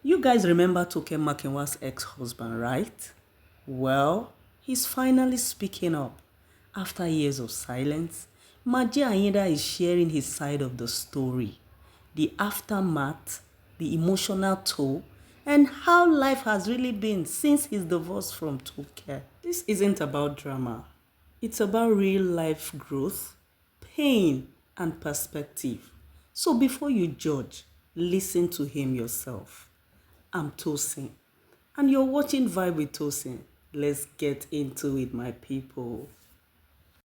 You guys remember Toke Makinwa's ex-husband, right? Well, he's finally speaking up. After years of silence, Maje Ayida is sharing his side of the story, the aftermath, the emotional toll, and how life has really been since his divorce from Toke. This isn't about drama. It's about real life growth, pain, and perspective. So before you judge, listen to him yourself. I'm Tosin, and you're watching Vibe with Tosin. Let's get into it, my people.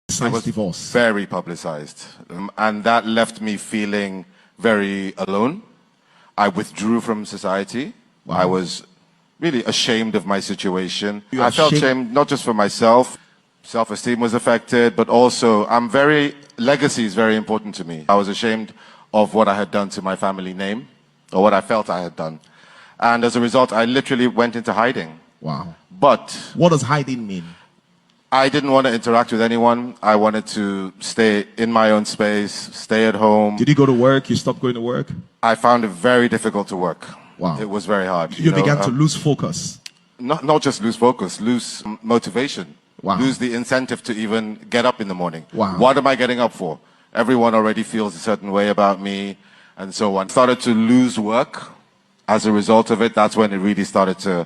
It was divorce. Very publicized. And that left me feeling very alone. I withdrew from society. Wow. I was really ashamed of my situation. I felt shame not just for myself. Self-esteem was affected, but also legacy is very important to me. I was ashamed of what I had done to my family name, or what I felt I had done. And as a result, I literally went into hiding. Wow. But what does hiding mean? I didn't want to interact with anyone. I wanted to stay in my own space, stay at home. Did you go to work? You stopped going to work? I found it very difficult to work. Wow. It was very hard. You began to lose focus? Not just lose focus, lose motivation. Wow. Lose the incentive to even get up in the morning. Wow. What am I getting up for? Everyone already feels a certain way about me, and so on. Started to lose work. As a result of it, that's when it really started to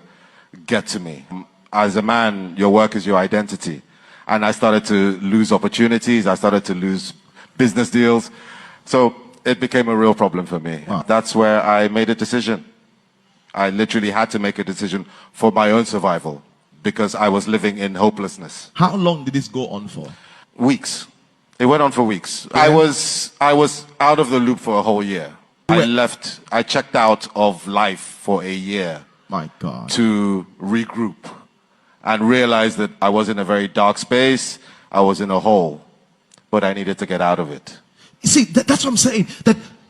get to me. As a man, your work is your identity. And I started to lose opportunities. I started to lose business deals. So it became a real problem for me. Wow. That's where I made a decision. I literally had to make a decision for my own survival because I was living in hopelessness. How long did this go on for? Weeks. It went on for weeks. Yeah. I was out of the loop for a whole year. I checked out of life for a year. My God. To regroup and realize that I was in a very dark space. I was in a hole, but I needed to get out of it. You see, that's what I'm saying.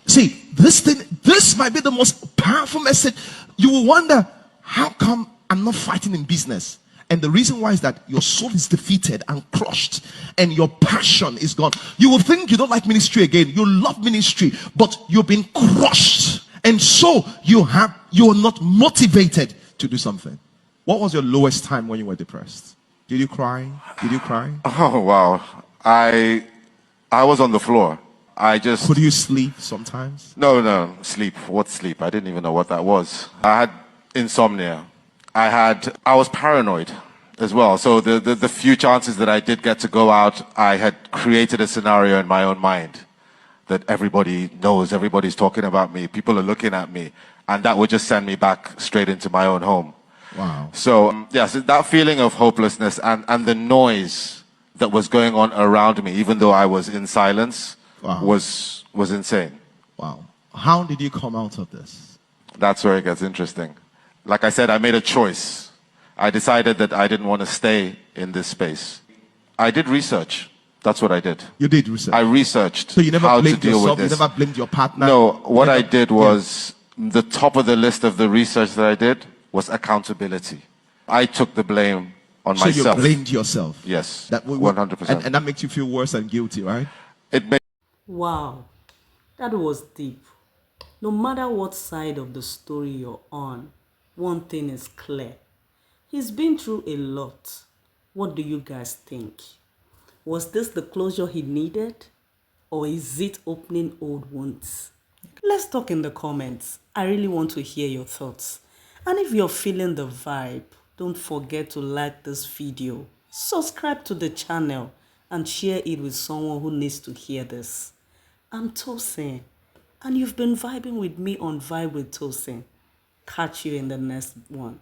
This might be the most powerful message. You will wonder, how come I'm not fighting in business? And the reason why is that your soul is defeated and crushed and your passion is gone. You will think you don't like ministry again. You love ministry, but you've been crushed. And so you are not motivated to do something. What was your lowest time when you were depressed? Did you cry? Did you cry? Oh, wow. I was on the floor. Could you sleep sometimes? No. Sleep. What sleep? I didn't even know what that was. I had insomnia. I was paranoid as well. So the few chances that I did get to go out, I had created a scenario in my own mind that everybody knows, everybody's talking about me, people are looking at me, and that would just send me back straight into my own home. Wow. So, yes, that feeling of hopelessness and the noise that was going on around me, even though I was in silence, wow, was insane. Wow. How did you come out of this? That's where it gets interesting. Like I said, I made a choice. I decided that I didn't want to stay in this space. I did research. That's what I did. You did research? I researched so you never how blamed to deal yourself, with this. You never blamed your partner? No, what I did was, the top of the list of the research that I did was accountability. I took the blame on myself. So you blamed yourself? Yes, 100%. And that makes you feel worse and guilty, right? Wow, that was deep. No matter what side of the story you're on, one thing is clear. He's been through a lot. What do you guys think? Was this the closure he needed? Or is it opening old wounds? Let's talk in the comments. I really want to hear your thoughts. And if you're feeling the vibe, don't forget to like this video, subscribe to the channel, and share it with someone who needs to hear this. I'm Tosin, and you've been vibing with me on Vibe with Tosin. Catch you in the next one.